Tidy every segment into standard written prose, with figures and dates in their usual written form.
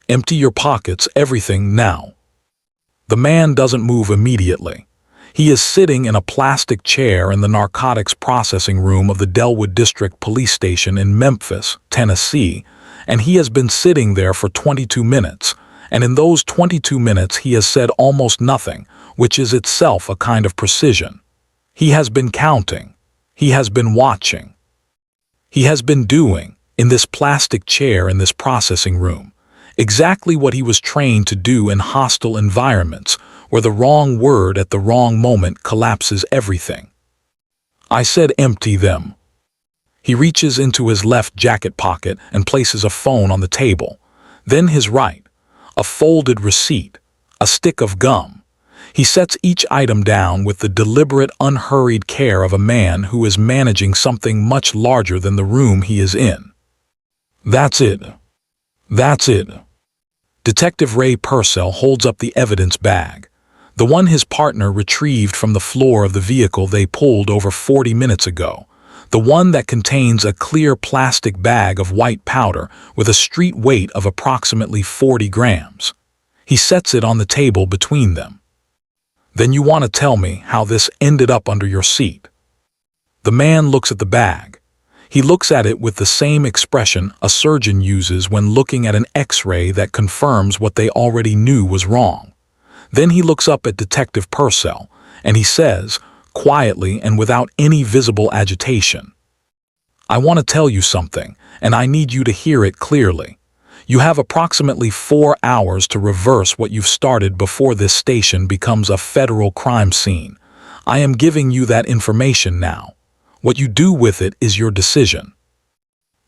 Empty your pockets, everything now." The man doesn't move immediately. He is sitting in a plastic chair in the narcotics processing room of the Delwood District Police Station in Memphis, Tennessee, and he has been sitting there for 22 minutes, and in those 22 minutes he has said almost nothing, which is itself a kind of precision. He has been counting. He has been watching. He has been doing, in this plastic chair in this processing room, exactly what he was trained to do in hostile environments where the wrong word at the wrong moment collapses everything. I said empty them. He reaches into his left jacket pocket and places a phone on the table, then his right, a folded receipt, a stick of gum. He sets each item down with the deliberate, unhurried care of a man who is managing something much larger than the room he is in. That's it. That's it. Detective Ray Purcell holds up the evidence bag, the one his partner retrieved from the floor of the vehicle they pulled over 40 minutes ago, the one that contains a clear plastic bag of white powder with a street weight of approximately 40 grams. He sets it on the table between them. Then you want to tell me how this ended up under your seat. The man looks at the bag. He looks at it with the same expression a surgeon uses when looking at an X-ray that confirms what they already knew was wrong. Then he looks up at Detective Purcell, and he says, quietly and without any visible agitation, "I want to tell you something, and I need you to hear it clearly. You have approximately 4 hours to reverse what you've started before this station becomes a federal crime scene. I am giving you that information now. What you do with it is your decision."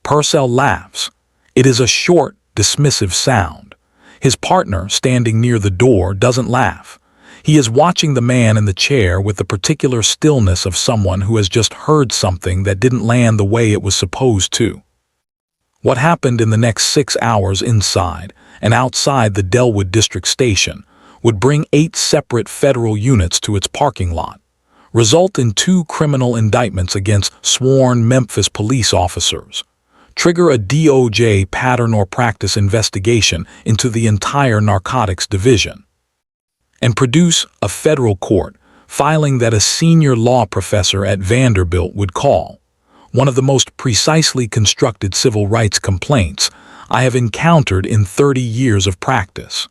Purcell laughs. It is a short, dismissive sound. His partner, standing near the door, doesn't laugh. He is watching the man in the chair with the particular stillness of someone who has just heard something that didn't land the way it was supposed to. What happened in the next 6 hours inside and outside the Delwood District Station would bring 8 separate federal units to its parking lot, result in 2 criminal indictments against sworn Memphis police officers, trigger a DOJ pattern or practice investigation into the entire narcotics division, and produce a federal court filing that a senior law professor at Vanderbilt would call one of the most precisely constructed civil rights complaints I have encountered in 30 years of practice.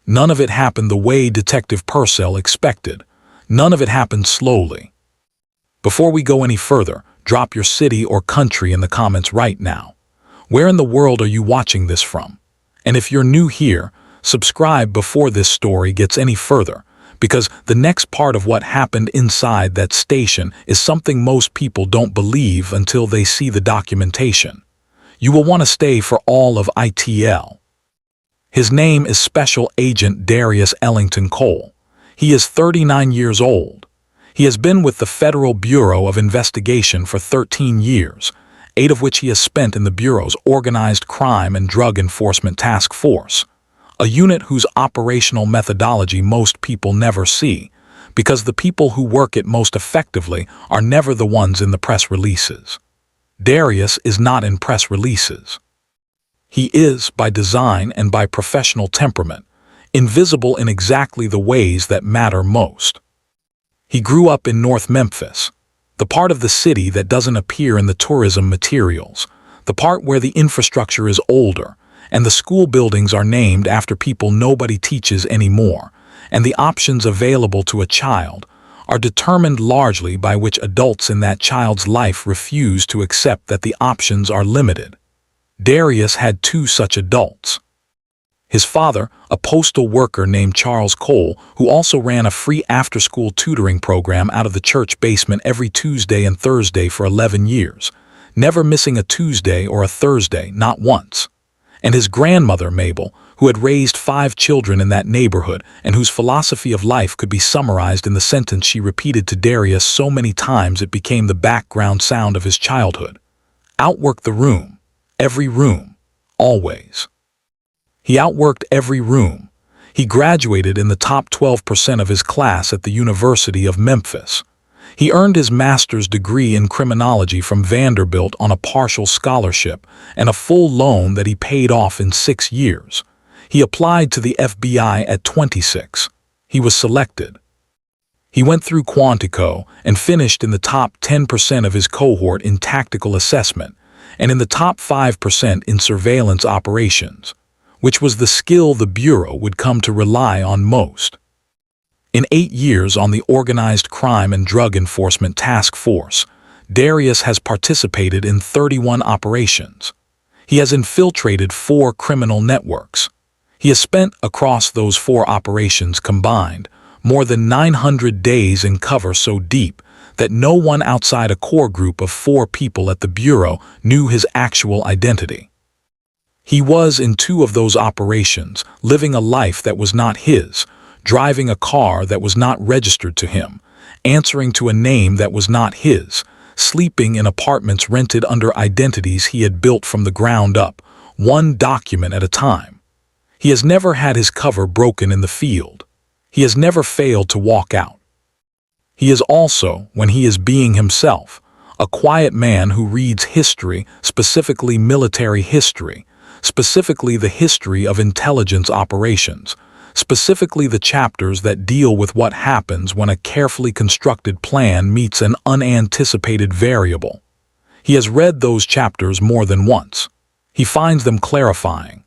None of it happened the way Detective Purcell expected. None of it happened slowly. Before we go any further, drop your city or country in the comments right now. Where in the world are you watching this from? And if you're new here, subscribe before this story gets any further, because the next part of what happened inside that station is something most people don't believe until they see the documentation. You will want to stay for all of ITL. His name is Special Agent Darius Ellington Cole. He is 39 years old. He has been with the Federal Bureau of Investigation for 13 years, 8 of which he has spent in the Bureau's Organized Crime and Drug Enforcement Task Force, a unit whose operational methodology most people never see, because the people who work it most effectively are never the ones in the press releases. Darius is not in press releases. He is, by design and by professional temperament, invisible in exactly the ways that matter most. He grew up in North Memphis, the part of the city that doesn't appear in the tourism materials, the part where the infrastructure is older, and the school buildings are named after people nobody teaches anymore, and the options available to a child are determined largely by which adults in that child's life refuse to accept that the options are limited. Darius had 2 such adults. His father, a postal worker named Charles Cole, who also ran a free after-school tutoring program out of the church basement every Tuesday and Thursday for 11 years, never missing a Tuesday or a Thursday, not once. And his grandmother, Mabel, who had raised 5 children in that neighborhood and whose philosophy of life could be summarized in the sentence she repeated to Darius so many times it became the background sound of his childhood. Outwork the room, every room, always. He outworked every room. He graduated in the top 12% of his class at the University of Memphis. He earned his master's degree in criminology from Vanderbilt on a partial scholarship and a full loan that he paid off in 6 years. He applied to the FBI at 26. He was selected. He went through Quantico and finished in the top 10% of his cohort in tactical assessment and in the top 5% in surveillance operations, which was the skill the Bureau would come to rely on most. In 8 years on the Organized Crime and Drug Enforcement Task Force, Darius has participated in 31 operations. He has infiltrated 4 criminal networks. He has spent, across those 4 operations combined, more than 900 days in cover so deep that no one outside a core group of 4 people at the Bureau knew his actual identity. He was, in 2 of those operations, living a life that was not his, driving a car that was not registered to him, answering to a name that was not his, sleeping in apartments rented under identities he had built from the ground up, one document at a time. He has never had his cover broken in the field. He has never failed to walk out. He is also, when he is being himself, a quiet man who reads history, specifically military history, specifically the history of intelligence operations, specifically the chapters that deal with what happens when a carefully constructed plan meets an unanticipated variable. He has read those chapters more than once. He finds them clarifying.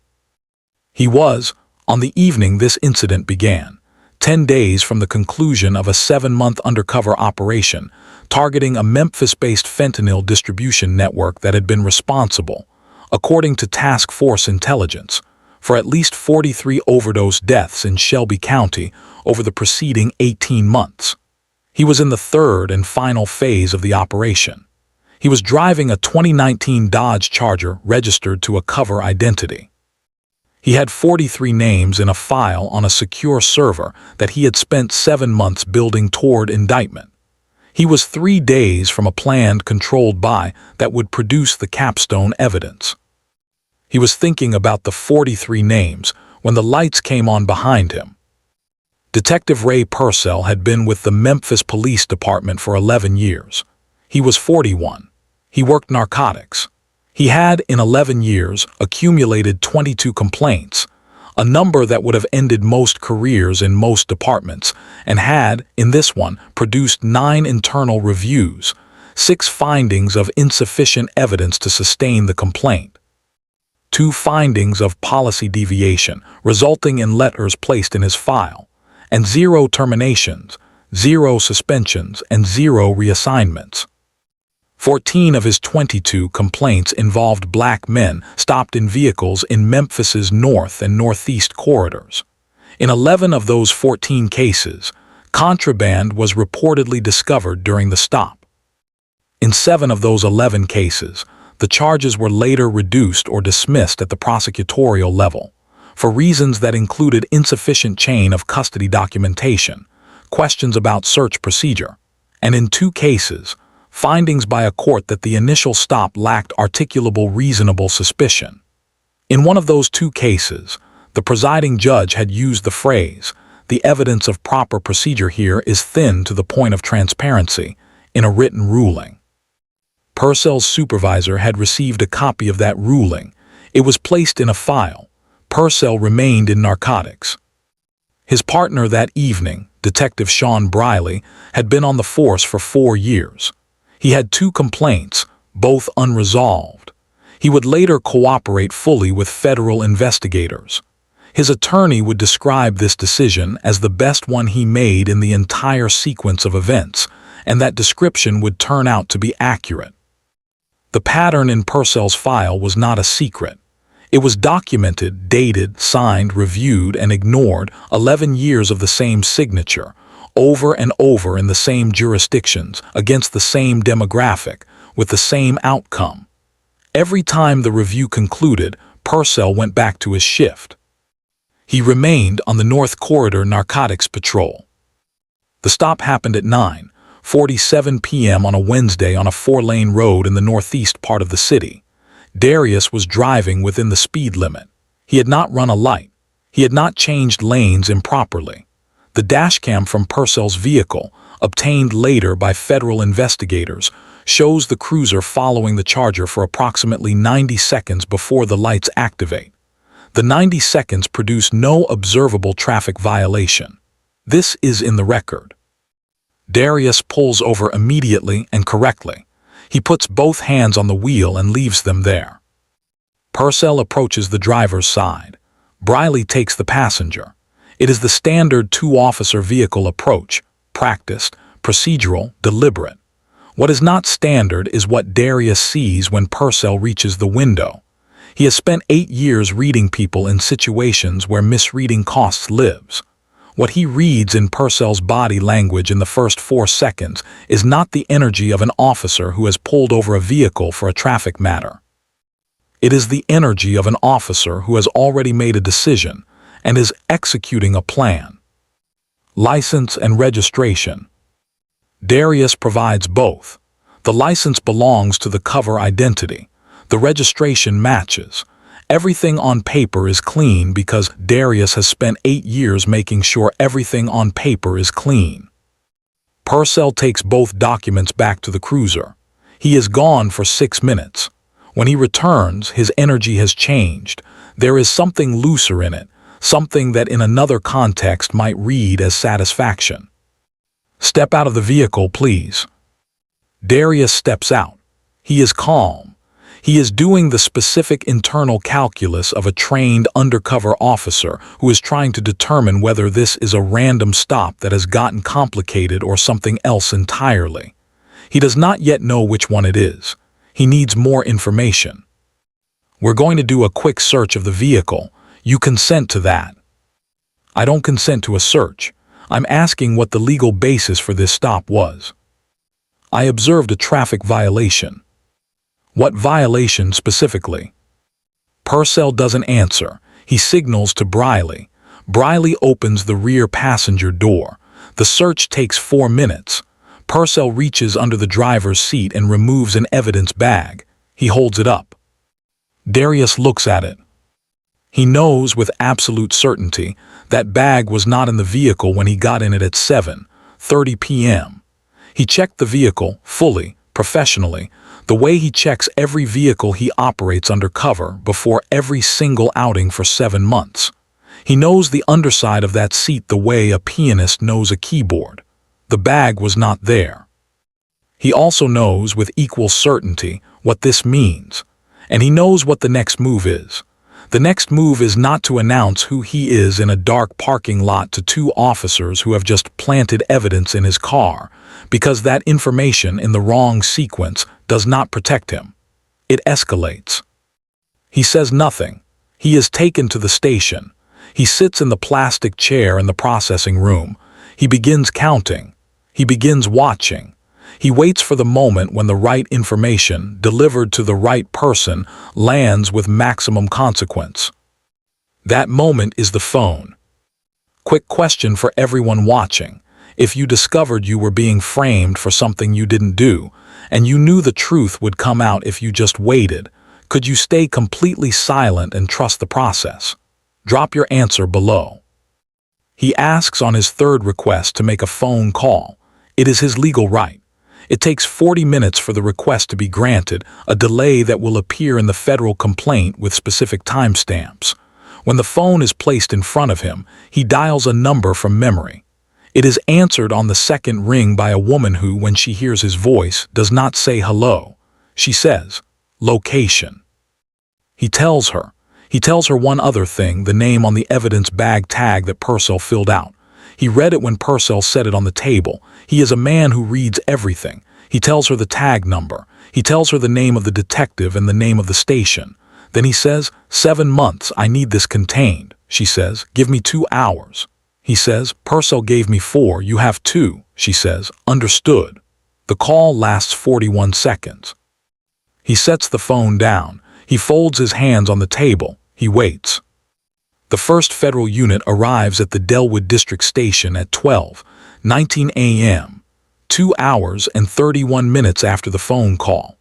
He was, on the evening this incident began, 10 days from the conclusion of a 7-month undercover operation targeting a Memphis-based fentanyl distribution network that had been responsible, according to task force intelligence, for at least 43 overdose deaths in Shelby County over the preceding 18 months. He was in the 3rd and final phase of the operation. He was driving a 2019 Dodge Charger registered to a cover identity. He had 43 names in a file on a secure server that he had spent 7 months building toward indictment. He was 3 days from a planned controlled buy that would produce the capstone evidence. He was thinking about the 43 names when the lights came on behind him. Detective Ray Purcell had been with the Memphis Police Department for 11 years. He was 41. He worked narcotics. He had, in 11 years, accumulated 22 complaints, a number that would have ended most careers in most departments, and had, in this one, produced 9 internal reviews, 6 findings of insufficient evidence to sustain the complaint, 2 findings of policy deviation, resulting in letters placed in his file, and 0 terminations, 0 suspensions, and 0 reassignments. 14 of his 22 complaints involved black men stopped in vehicles in Memphis's north and northeast corridors. In 11 of those 14 cases, contraband was reportedly discovered during the stop. In 7 of those 11 cases, the charges were later reduced or dismissed at the prosecutorial level, for reasons that included insufficient chain of custody documentation, questions about search procedure, and in 2 cases, findings by a court that the initial stop lacked articulable reasonable suspicion. In one of those 2 cases, the presiding judge had used the phrase, "The evidence of proper procedure here is thin to the point of transparency," in a written ruling. Purcell's supervisor had received a copy of that ruling. It was placed in a file. Purcell remained in narcotics. His partner that evening, Detective Sean Briley, had been on the force for 4 years. He had 2 complaints, both unresolved. He would later cooperate fully with federal investigators. His attorney would describe this decision as the best one he made in the entire sequence of events, and that description would turn out to be accurate. The pattern in Purcell's file was not a secret. It was documented, dated, signed, reviewed, and ignored 11 years of the same signature, over and over in the same jurisdictions, against the same demographic, with the same outcome. Every time the review concluded, Purcell went back to his shift. He remained on the North Corridor Narcotics Patrol. The stop happened at 9:47 p.m. on a Wednesday on a 4-lane road in the northeast part of the city. Darius was driving within the speed limit. He had not run a light. He had not changed lanes improperly. The dashcam from Purcell's vehicle, obtained later by federal investigators, shows the cruiser following the Charger for approximately 90 seconds before the lights activate. The 90 seconds produce no observable traffic violation. This is in the record. Darius pulls over immediately and correctly. He puts both hands on the wheel and leaves them there. Purcell approaches the driver's side. Briley takes the passenger. It is the standard two-officer vehicle approach, practiced, procedural, deliberate. What is not standard is what Darius sees when Purcell reaches the window. He has spent 8 years reading people in situations where misreading costs lives. What he reads in Purcell's body language in the first 4 seconds is not the energy of an officer who has pulled over a vehicle for a traffic matter. It is the energy of an officer who has already made a decision and is executing a plan. License and registration. Darius provides both. The license belongs to the cover identity. The registration matches. Everything on paper is clean because Darius has spent 8 years making sure everything on paper is clean. Purcell takes both documents back to the cruiser. He is gone for 6 minutes. When he returns, his energy has changed. There is something looser in it, something that in another context might read as satisfaction. "Step out of the vehicle, please." Darius steps out. He is calm. He is doing the specific internal calculus of a trained undercover officer who is trying to determine whether this is a random stop that has gotten complicated or something else entirely. He does not yet know which one it is. He needs more information. "We're going to do a quick search of the vehicle. You consent to that?" "I don't consent to a search. I'm asking what the legal basis for this stop was." "I observed a traffic violation." "What violation specifically?" Purcell doesn't answer. He signals to Briley. Briley opens the rear passenger door. The search takes 4 minutes. Purcell reaches under the driver's seat and removes an evidence bag. He holds it up. Darius looks at it. He knows with absolute certainty that bag was not in the vehicle when he got in it at 7:30 p.m. He checked the vehicle fully, professionally, the way he checks every vehicle he operates undercover before every single outing for 7 months. He knows the underside of that seat the way a pianist knows a keyboard. The bag was not there. He also knows with equal certainty what this means, and he knows what the next move is. The next move is not to announce who he is in a dark parking lot to 2 officers who have just planted evidence in his car, because that information in the wrong sequence does not protect him. It escalates. He says nothing. He is taken to the station. He sits in the plastic chair in the processing room. He begins counting. He begins watching. He waits for the moment when the right information, delivered to the right person, lands with maximum consequence. That moment is the phone. Quick question for everyone watching. If you discovered you were being framed for something you didn't do, and you knew the truth would come out if you just waited, could you stay completely silent and trust the process? Drop your answer below. He asks on his 3rd request to make a phone call. It is his legal right. It takes 40 minutes for the request to be granted, a delay that will appear in the federal complaint with specific timestamps. When the phone is placed in front of him, he dials a number from memory. It is answered on the 2nd ring by a woman who, when she hears his voice, does not say hello. She says, "Location." He tells her one other thing, the name on the evidence bag tag that Purcell filled out. He read it when Purcell set it on the table. He is a man who reads everything. He tells her the tag number. He tells her the name of the detective and the name of the station. Then he says, 7 months, I need this contained. She says, give me 2 hours. He says, Purcell gave me 4, you have 2. She says, understood. The call lasts 41 seconds. He sets the phone down. He folds his hands on the table. He waits. The first federal unit arrives at the Delwood District Station at 12:19 a.m., 2 hours and 31 minutes after the phone call.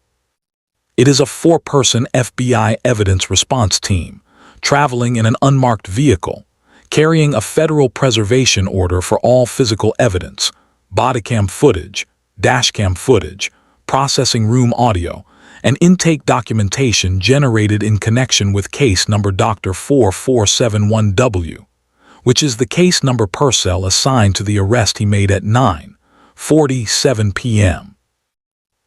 It is a 4-person FBI evidence response team, traveling in an unmarked vehicle, carrying a federal preservation order for all physical evidence. bodycam footage, dashcam footage, processing room audio, and intake documentation generated in connection with case number Dr. 4471W, which is the case number Purcell assigned to the arrest he made at 9:47 p.m.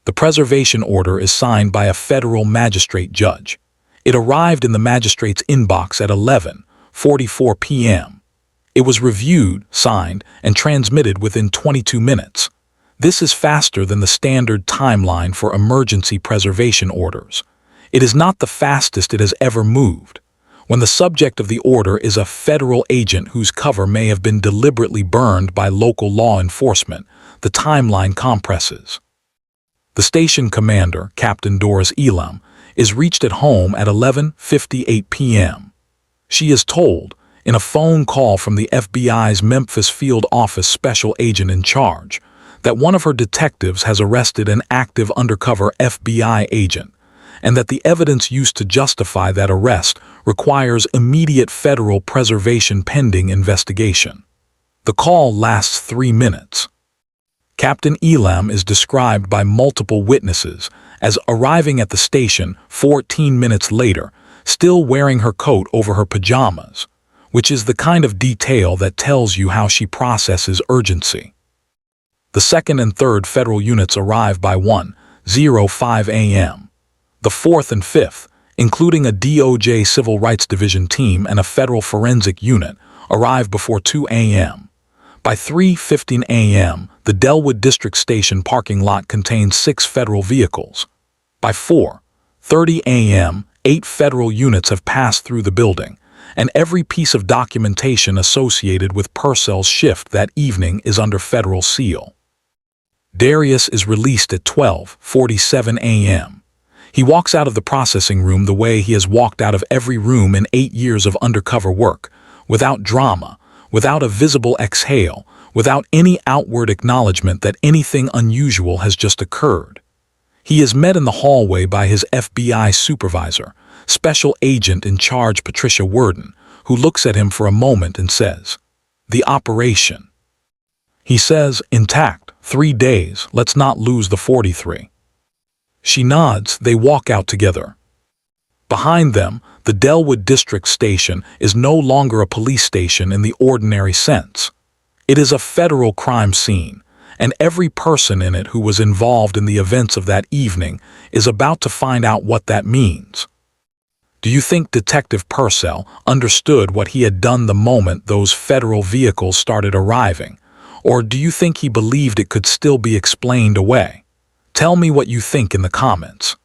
The preservation order is signed by a federal magistrate judge. It arrived in the magistrate's inbox at 11:44 p.m. It was reviewed, signed, and transmitted within 22 minutes. This is faster than the standard timeline for emergency preservation orders. It is not the fastest it has ever moved. When the subject of the order is a federal agent whose cover may have been deliberately burned by local law enforcement, the timeline compresses. The station commander, Captain Doris Elam, is reached at home at 11:58 p.m. She is told, in a phone call from the FBI's Memphis field office special agent in charge, that one of her detectives has arrested an active undercover FBI agent, and that the evidence used to justify that arrest requires immediate federal preservation pending investigation. The call lasts 3 minutes. Captain Elam is described by multiple witnesses as arriving at the station 14 minutes later, still wearing her coat over her pajamas, which is the kind of detail that tells you how she processes urgency. The 2nd and 3rd federal units arrive by 1:05 a.m. The 4th and 5th, including a DOJ Civil Rights Division team and a federal forensic unit, arrive before 2 a.m. By 3:15 a.m., the Dellwood District Station parking lot contains 6 federal vehicles. By 4:30 a.m., 8 federal units have passed through the building, and every piece of documentation associated with Purcell's shift that evening is under federal seal. Darius is released at 12:47 a.m. He walks out of the processing room the way he has walked out of every room in 8 years of undercover work, without drama, without a visible exhale, without any outward acknowledgement that anything unusual has just occurred. He is met in the hallway by his FBI supervisor, Special Agent in Charge Patricia Worden, who looks at him for a moment and says, "The operation." He says, "Intact, 3 days, let's not lose the 43. She nods, they walk out together. Behind them, the Dellwood District Station is no longer a police station in the ordinary sense. It is a federal crime scene, and every person in it who was involved in the events of that evening is about to find out what that means. Do you think Detective Purcell understood what he had done the moment those federal vehicles started arriving, or do you think he believed it could still be explained away? Tell me what you think in the comments.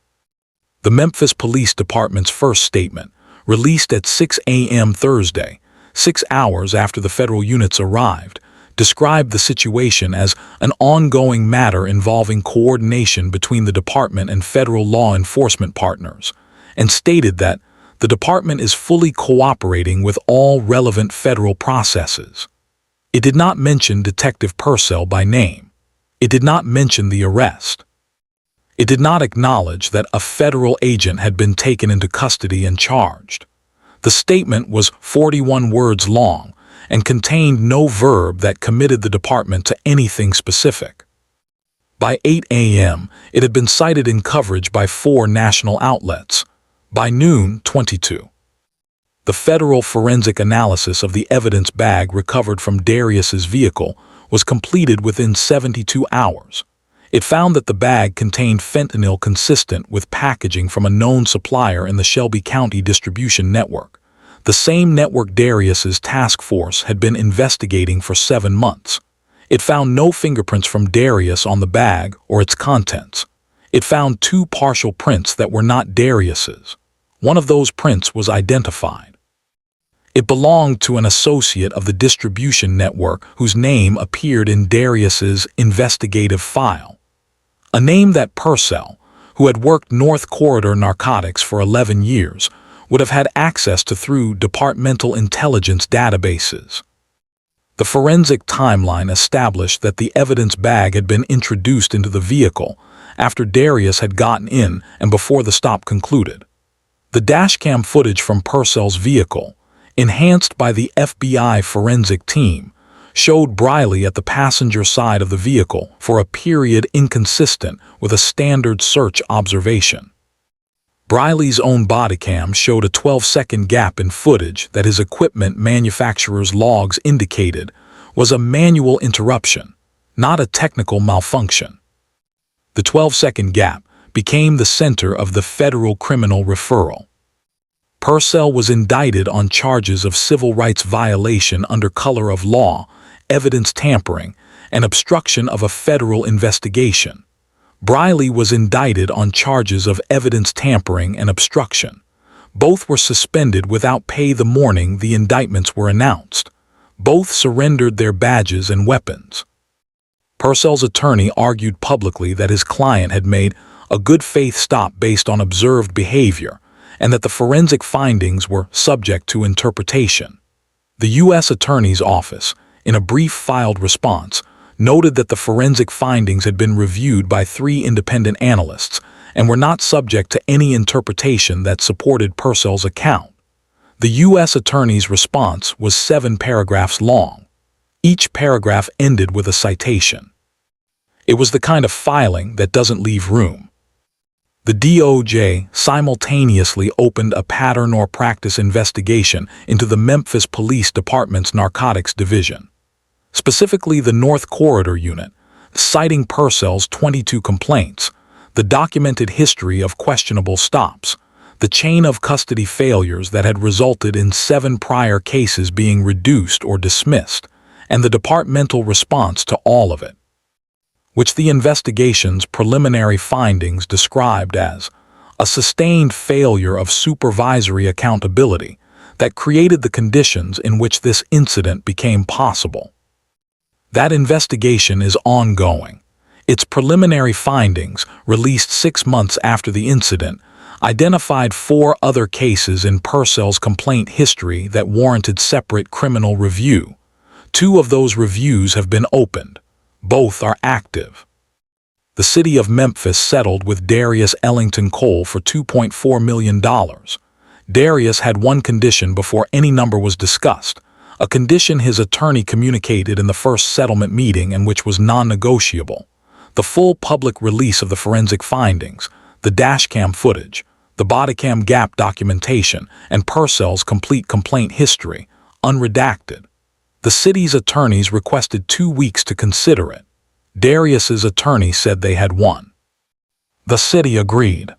The Memphis Police Department's first statement, released at 6 a.m. Thursday, 6 hours after the federal units arrived, described the situation as an ongoing matter involving coordination between the department and federal law enforcement partners, and stated that the department is fully cooperating with all relevant federal processes. It did not mention Detective Purcell by name. It did not mention the arrest. It did not acknowledge that a federal agent had been taken into custody and charged. The statement was 41 words long and contained no verb that committed the department to anything specific. By 8 a.m., it had been cited in coverage by 4 national outlets. By noon, 22. The federal forensic analysis of the evidence bag recovered from Darius's vehicle was completed within 72 hours. It found that the bag contained fentanyl consistent with packaging from a known supplier in the Shelby County distribution network, the same network Darius's task force had been investigating for 7 months. It found no fingerprints from Darius on the bag or its contents. It found 2 partial prints that were not Darius's. One of those prints was identified. It belonged to an associate of the distribution network whose name appeared in Darius's investigative file. A name that Purcell, who had worked North Corridor Narcotics for 11 years, would have had access to through departmental intelligence databases. The forensic timeline established that the evidence bag had been introduced into the vehicle after Darius had gotten in and before the stop concluded. The dashcam footage from Purcell's vehicle, enhanced by the FBI forensic team, showed Briley at the passenger side of the vehicle for a period inconsistent with a standard search observation. Briley's own Bodycam showed a 12-second gap in footage that his equipment manufacturer's logs indicated was a manual interruption, not a technical malfunction. The 12-second gap became the center of the federal criminal referral. Purcell was indicted on charges of civil rights violation under color of law, evidence tampering, and obstruction of a federal investigation. Briley was indicted on charges of evidence tampering and obstruction. Both were suspended without pay the morning the indictments were announced. Both surrendered their badges and weapons. Purcell's attorney argued publicly that his client had made a good-faith stop based on observed behavior, and that the forensic findings were subject to interpretation. The U.S. Attorney's Office, in a brief filed response, noted that the forensic findings had been reviewed by 3 independent analysts and were not subject to any interpretation that supported Purcell's account. The U.S. Attorney's response was 7 paragraphs long. Each paragraph ended with a citation. It was the kind of filing that doesn't leave room. The DOJ simultaneously opened a pattern or practice investigation into the Memphis Police Department's Narcotics Division, specifically the North Corridor Unit, citing Purcell's 22 complaints, the documented history of questionable stops, the chain of custody failures that had resulted in 7 prior cases being reduced or dismissed, and the departmental response to all of it, which the investigation's preliminary findings described as a sustained failure of supervisory accountability that created the conditions in which this incident became possible. That investigation is ongoing. Its preliminary findings, released 6 months after the incident, identified 4 other cases in Purcell's complaint history that warranted separate criminal review. 2 of those reviews have been opened. Both are active. The city of Memphis settled with Darius Ellington Cole for $2.4 million. Darius had one condition before any number was discussed, a condition his attorney communicated in the first settlement meeting and which was non-negotiable: the full public release of the forensic findings, the dashcam footage, the bodycam gap documentation, and Purcell's complete complaint history, unredacted. The city's attorneys requested 2 weeks to consider it. Darius's attorney said they had 1. The city agreed.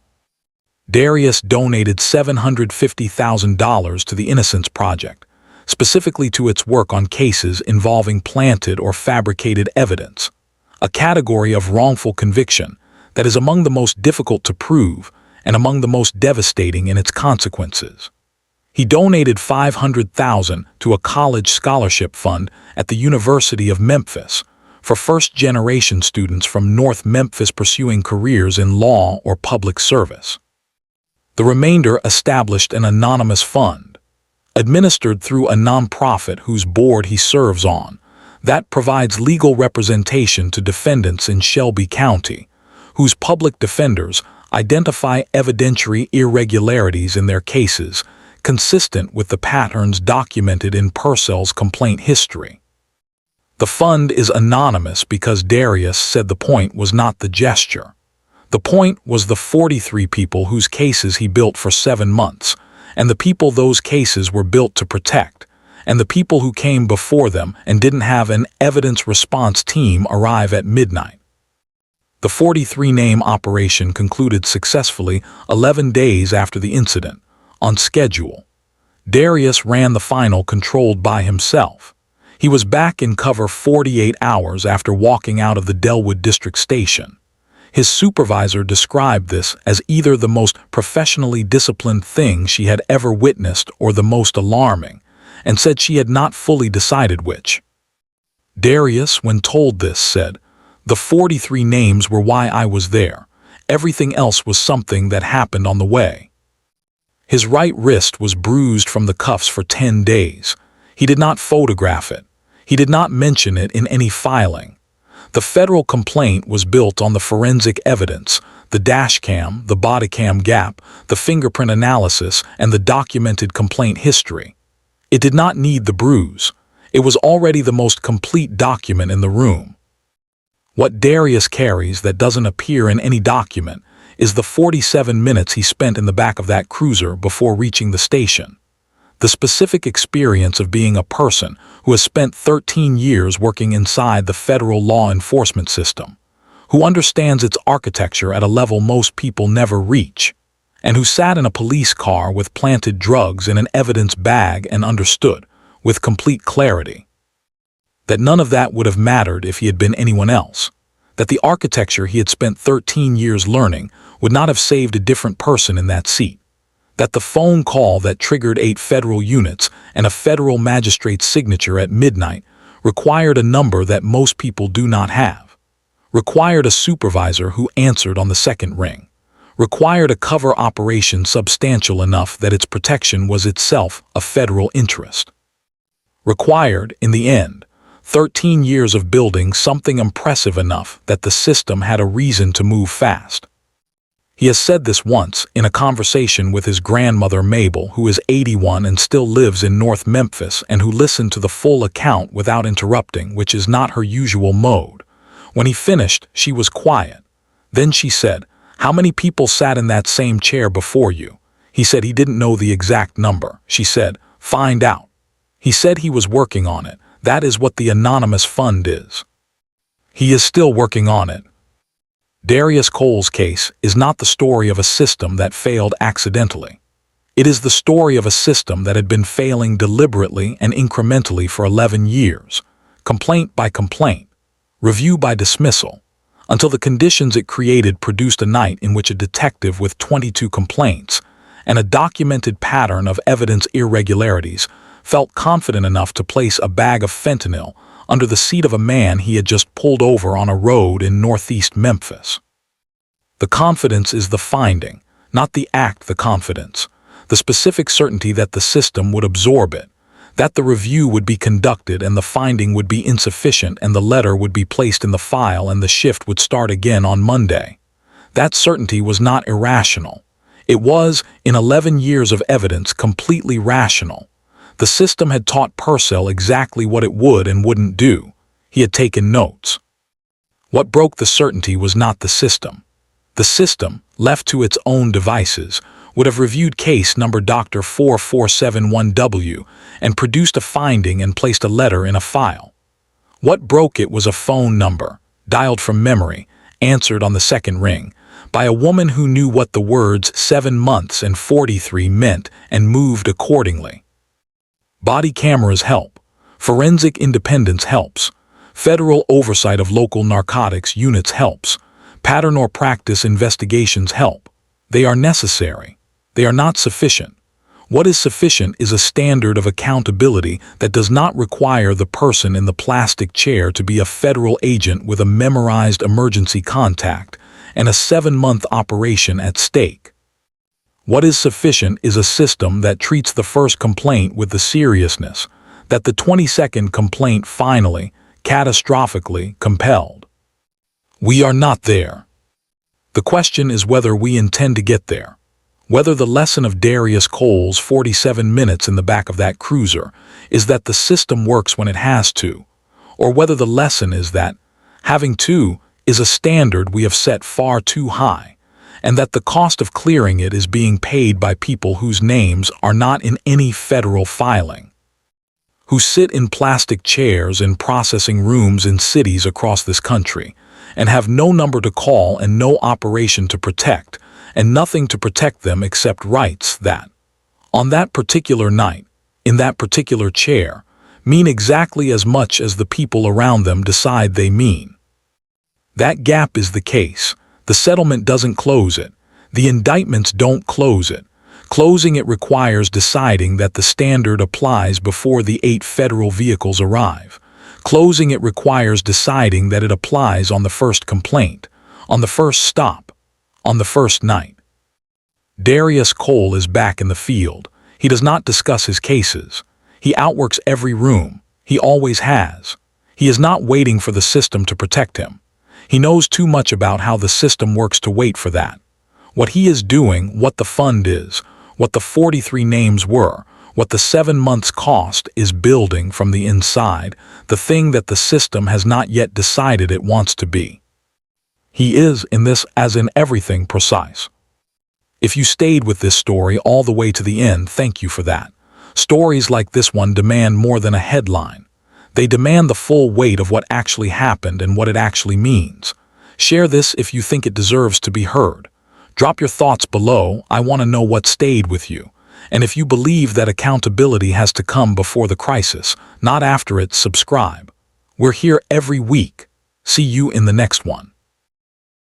Darius donated $750,000 to the Innocence Project, specifically to its work on cases involving planted or fabricated evidence, a category of wrongful conviction that is among the most difficult to prove and among the most devastating in its consequences. He donated $500,000 to a college scholarship fund at the University of Memphis for first-generation students from North Memphis pursuing careers in law or public service. The remainder established an anonymous fund, administered through a nonprofit whose board he serves on, that provides legal representation to defendants in Shelby County, whose public defenders identify evidentiary irregularities in their cases consistent with the patterns documented in Purcell's complaint history. The fund is anonymous because Darius said the point was not the gesture. The point was the 43 people whose cases he built for 7 months, and the people those cases were built to protect, and the people who came before them and didn't have an evidence response team arrive at midnight. The 43-name operation concluded successfully 11 days after the incident, on schedule. Darius ran the final controlled by himself. He was back in cover 48 hours after walking out of the Delwood District Station. His supervisor described this as either the most professionally disciplined thing she had ever witnessed or the most alarming, and said she had not fully decided which. Darius, when told this, said, "The 43 names were why I was there. Everything else was something that happened on the way." His right wrist was bruised from the cuffs for 10 days. He did not photograph it. He did not mention it in any filing. The federal complaint was built on the forensic evidence, the dashcam, the bodycam gap, the fingerprint analysis, and the documented complaint history. It did not need the bruise. It was already the most complete document in the room. What Darius carries that doesn't appear in any document is the 47 minutes he spent in the back of that cruiser before reaching the station. The specific experience of being a person who has spent 13 years working inside the federal law enforcement system, who understands its architecture at a level most people never reach, and who sat in a police car with planted drugs in an evidence bag and understood, with complete clarity, that none of that would have mattered if he had been anyone else, that the architecture he had spent 13 years learning would not have saved a different person in that seat, that the phone call that triggered 8 federal units and a federal magistrate's signature at midnight required a number that most people do not have, required a supervisor who answered on the second ring, required a cover operation substantial enough that its protection was itself a federal interest, required, in the end, 13 years of building something impressive enough that the system had a reason to move fast. He has said this once in a conversation with his grandmother Mabel, who is 81 and still lives in North Memphis and who listened to the full account without interrupting, which is not her usual mode. When he finished, she was quiet. Then she said, "How many people sat in that same chair before you?" He said he didn't know the exact number. She said, "Find out." He said he was working on it. That is what the anonymous fund is. He is still working on it. Darius Cole's case is not the story of a system that failed accidentally. It is the story of a system that had been failing deliberately and incrementally for 11 years, complaint by complaint, review by dismissal, until the conditions it created produced a night in which a detective with 22 complaints and a documented pattern of evidence irregularities felt confident enough to place a bag of fentanyl under the seat of a man he had just pulled over on a road in northeast Memphis. The confidence is the finding, not the act the confidence, the specific certainty that the system would absorb it, that the review would be conducted and the finding would be insufficient and the letter would be placed in the file and the shift would start again on Monday. That certainty was not irrational. It was, in 11 years of evidence, completely rational. The system had taught Purcell exactly what it would and wouldn't do. He had taken notes. What broke the certainty was not the system. The system, left to its own devices, would have reviewed case number Dr. 4471W and produced a finding and placed a letter in a file. What broke it was a phone number, dialed from memory, answered on the second ring, by a woman who knew what the words 7 months and 43 meant and moved accordingly. Body cameras help. Forensic independence helps. Federal oversight of local narcotics units helps. Pattern or practice investigations help. They are necessary. They are not sufficient. What is sufficient is a standard of accountability that does not require the person in the plastic chair to be a federal agent with a memorized emergency contact and a 7-month operation at stake. What is sufficient is a system that treats the first complaint with the seriousness that the 22nd complaint finally, catastrophically, compelled. We are not there. The question is whether we intend to get there, whether the lesson of Darius Cole's 47 minutes in the back of that cruiser is that the system works when it has to, or whether the lesson is that having to is a standard we have set far too high, and that the cost of clearing it is being paid by people whose names are not in any federal filing, who sit in plastic chairs in processing rooms in cities across this country, and have no number to call and no operation to protect, and nothing to protect them except rights that, on that particular night, in that particular chair, mean exactly as much as the people around them decide they mean. That gap is the case. The settlement doesn't close it. The indictments don't close it. Closing it requires deciding that the standard applies before the 8 federal vehicles arrive. Closing it requires deciding that it applies on the first complaint, on the first stop, on the first night. Darius Cole is back in the field. He does not discuss his cases. He outworks every room. He always has. He is not waiting for the system to protect him. He knows too much about how the system works to wait for that. What he is doing, what the fund is, what the 43 names were, What the 7 months cost is building from the inside, the thing that the system has not yet decided it wants to be. He is, in this as in everything, precise. If you stayed with this story all the way to the end, thank you for that. Stories like this one demand more than a headline. They demand the full weight of what actually happened and what it actually means. Share this if you think it deserves to be heard. Drop your thoughts below. I want to know what stayed with you. And if you believe that accountability has to come before the crisis, not after it, subscribe. We're here every week. See you in the next one.